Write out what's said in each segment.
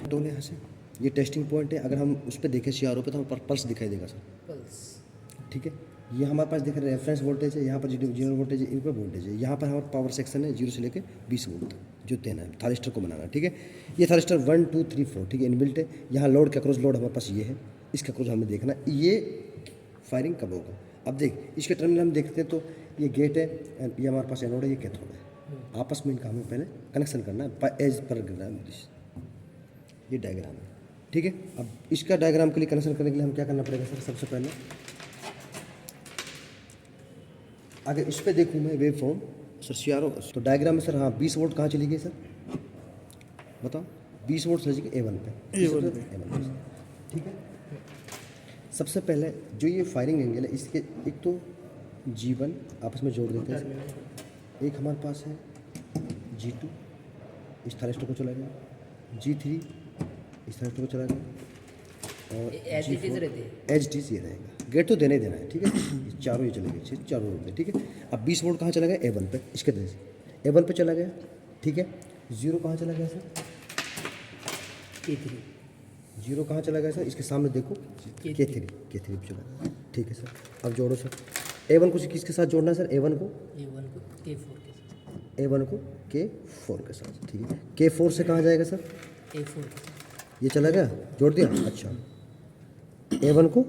Toll है यहाँ से, ये टेस्टिंग पॉइंट है। अगर हम उस पर देखें CRO पे तो हमें पल्स दिखाई देगा सर, पल्स। ठीक है। ये हमारे पास देख रहे हैं रेफरेंस वोल्टेज है, यहाँ पर जीरो वोल्टेज है, इन पर वोल्टेज है। यहाँ पर हमारा पावर सेक्शन है 0 से लेकर 20 वोल्ट तक जो देना है थारिस्टर को बनाना, ठीक है। ये थारिस्टर 1 2 3 4, ठीक है, इनबिल्ट है। यहाँ लोड के अक्रॉस लोड हमारे पास ये है, इसके अक्रॉस हमें देखना ये फायरिंग कब होगा। अब देख इसके टर्मिनल हम देखते हैं तो ये गेट है, ये हमारे पास एनोड है, ये कैथोड है। आपस में इनका हमें पहले कनेक्शन करना है एज पर ग्राम। ये डायग्राम है, ठीक है। अब इसका डायग्राम के लिए कनेक्शन करने के लिए हम क्या करना पड़ेगा सर, सबसे पहले अगर इस पर देखूँ मैं वेव फॉर्म सर CRO तो डायग्राम में सर, हाँ 20 वोल्ट कहाँ चली गई सर बताओ, 20 वोल्ट चली गई A1 पे, ठीक है। सबसे पहले जो ये फायरिंग एंगल है इसके एक तो G1 आपस में जोड़ देते हैं, एक हमारे पास है G2 इस थारिस्टर को चला गया, G3 इस थारिस्टर को चला गया, और एज इट इज रहते हैं, एच टी ये रहेगा। गेट तो देना ही देना है, ठीक है। ये चारों ये चले गए, चारों रोड में, ठीक है। अब 20 वोल्ट कहाँ चला गया A1 पे, इसके तरह से A1 पे चला गया, ठीक है। 0 कहाँ चला गया सर, K3। 0 कहाँ चला गया सर, इसके सामने देखो K3 पे चला गया, ठीक है सर। अब जोड़ो सर, A1 को किसके साथ जोड़ना है सर, A1 को A1 को K4 के साथ, A1 को K4 के साथ, ठीक है। K4 से कहाँ जाएगा सर, A4 के साथ, ये चला गया, जोड़ दिया, अच्छा। A1 को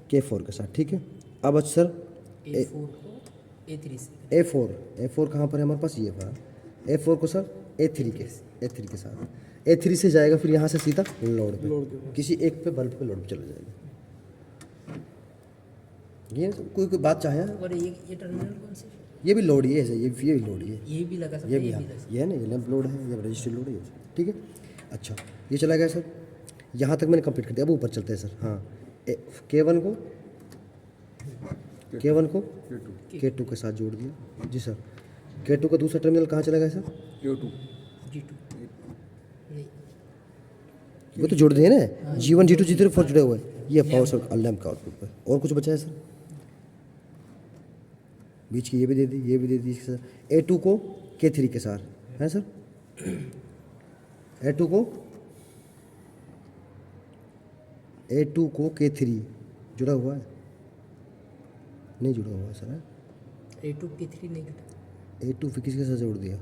K4 के साथ, ठीक है। अब अच्छा सर A4 को A3 से, A4 कहाँ पर है हमारे पास, ये पर A4 को सर A3 के साथ, A3 से जाएगा फिर यहाँ से सीधा लोड पे, किसी एक पे बल्ब पे लोड पे चला जाएगा। ये कोई बात चाहे, और ये टर्मिनल कौन से, ये भी लोड ही है, ये भी लोड ही है, ये भी लगा सकते ये हैं, भी ये हाँ, भी लगा सकते ये है ना, ये लैंप लोड है, ये रजिस्टर लोड है, ठीक है। अच्छा ये चला गया सर, यहाँ तक मैंने कंप्लीट कर दिया। अब ऊपर चलते हैं सर, हाँ K1 को K2 के साथ जोड़ दिया जी सर। K2 का दूसरा टर्मिनल कहाँ चला गया सर, G2 नहीं, वो तो जोड़ दिए ना, G1 G2 G3 4 जुड़े हुए हैं, ये पावर सर लैंप का आउटपुट पर। और कुछ बचा है सर, बीच की ये भी दे दी, ये भी दे दी सर। A2 को K3 के साथ है सर, A2 को K3 जुड़ा हुआ है, नहीं जुड़ा हुआ है सर, A2 K3 नहीं जुड़ा, A2 फिर किसके साथ जोड़ दिया,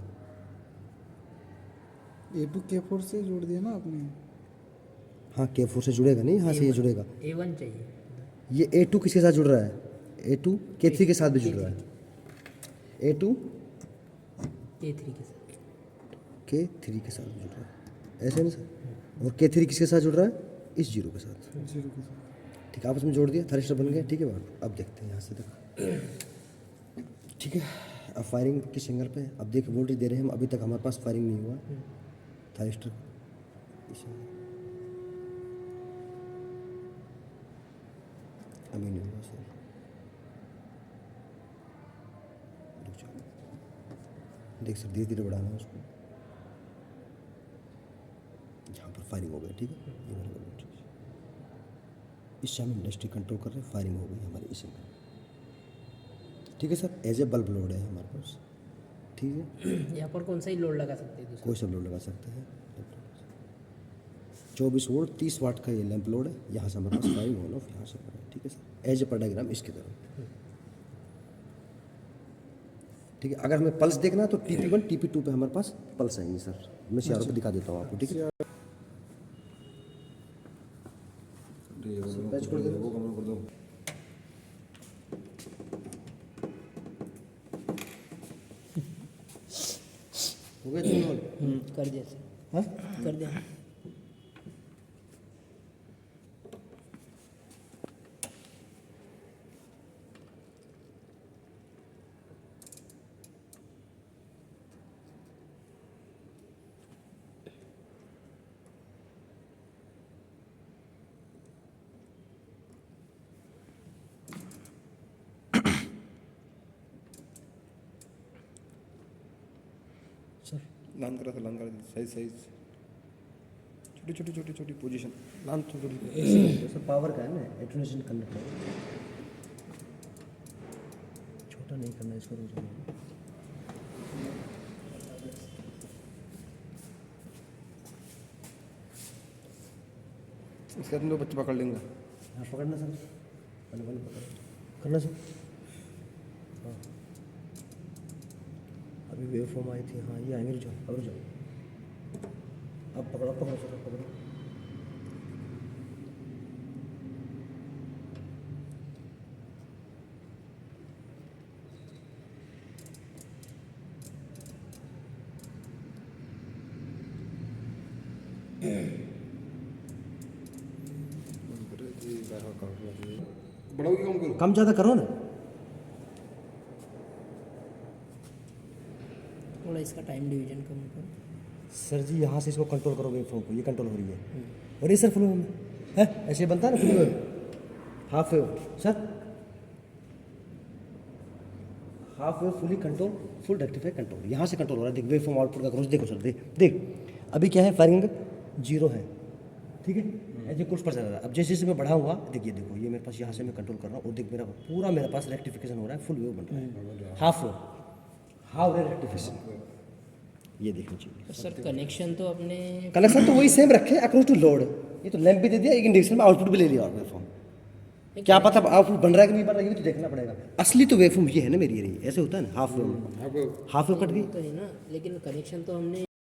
A2 K4 से जोड़ दिया ना आपने, हाँ K4 से जुड़ेगा नहीं, यहाँ से ये जुड़ेगा। A1 चाहिए, ये A2 किसके साथ जुड़ रहा है, A2 K3 के साथ भी जुड़ रहा है, A2 K3 के साथ, K3 के साथ जुड़ रहा है, ऐसे नहीं सर। और K3 किसके साथ जुड़ रहा है, इस 0 के साथ, 0 के साथ, ठीक है। आपस में जोड़ दिया, थारिस्टर बन गया, ठीक है बात। अब देखते हैं यहाँ से तक, ठीक है। अब फायरिंग किस एंगल पे, अब देख वोल्टेज दे रहे हैं हम, अभी तक हमारे पास फायरिंग नहीं हुआ थारिस्टर, अभी नहीं हुआ सर, रुक जाओ। देख सर धीरे धीरे बढ़ाना है उसको, यहाँ पर फायरिंग हो गई, ठीक है। ये वाला voltage। इस समय इंडस्ट्री कंट्रोल कर रहे हैं, फायरिंग हो गई हमारी इसी में, ठीक है sir. As a bulb load है हमारे पास, ठीक है। यहाँ पर कौन सा ही लोड लगा सकते हैं दूसरा, कोई सा लोड लगा सकते हैं, 24 वोल्ट 30 वाट का ये लैंप लोड है, यहाँ से हमारे पास फायरिंग ऑन ऑफ यहाँ से हो रहा है, ठीक है सर। एज ए पर डायग्राम इसकी तरह, ठीक है। अगर हमें पल्स देखना है तो TP1 TP2 पे हमारे पास पल्स आएंगे सर, मैं CRO पे दिखा देता हूँ आपको, ठीक है। पैच कर दो, हो गया दोनों, कर दिया सर, हाँ कर दिया। लान करा था, लान करा साइज छोटी पोजीशन लान थोड़ी सर पावर का है ना, एटोनेशन कंडक्टर छोटा नहीं करना इसको, रोज इसके अंदर बच्चे पकड़ लेंगे। हाँ पकड़ना सर, पहले पहले पकड़ करना सर। हाँ अभी वेव फॉर्म आई थी, हाँ ये आएंगे, रुक जाओ अब रुक जाओ, अब पकड़ो पकड़ो सर, अब पकड़ो। बढ़ाओगे कम करो। कम ज़्यादा करो ना। थोड़ा इसका टाइम डिवीजन कम करो। सर जी यहाँ से इसको कंट्रोल करो, वेव फॉर्म को, ये कंट्रोल हो रही है और ये सर फुल वेव में है, ऐसे बनता है ना full wave, half wave sir, half wave fully control, full rectify control, यहाँ से कंट्रोल हो रहा है। देख वेव फॉर्म आउटपुट का ग्रोथ देखो सर, देख देख अभी क्या है, फायरिंग 0 है, ठीक है, ऐसे कोर्स पर चल रहा है। अब जैसे जैसे मैं बढ़ाऊंगा, देखिए देखो ये मेरे पास यहाँ से मैं कंट्रोल कर रहा हूँ और देख मेरा पूरा मेरे पास रेक्टिफिकेशन हो रहा है, फुल वेव बन रहा है, half wave, half wave rectification, ये देखना चाहिए। तो सर कनेक्शन तो अपने कनेक्शन तो वही सेम रखे अक्रॉस टू लोड, ये तो लैंप भी दे दिया, एक इंडिकेशन में आउटपुट भी ले लिया और वेवफॉर्म, क्या पता आउटपुट बन रहा है कि नहीं बन रहा है, ये तो देखना पड़ेगा। असली तो वेवफॉर्म ये है ना मेरी, ये ऐसे होता है ना, हाफ वेव कट गई तो है ना, लेकिन कनेक्शन तो हमने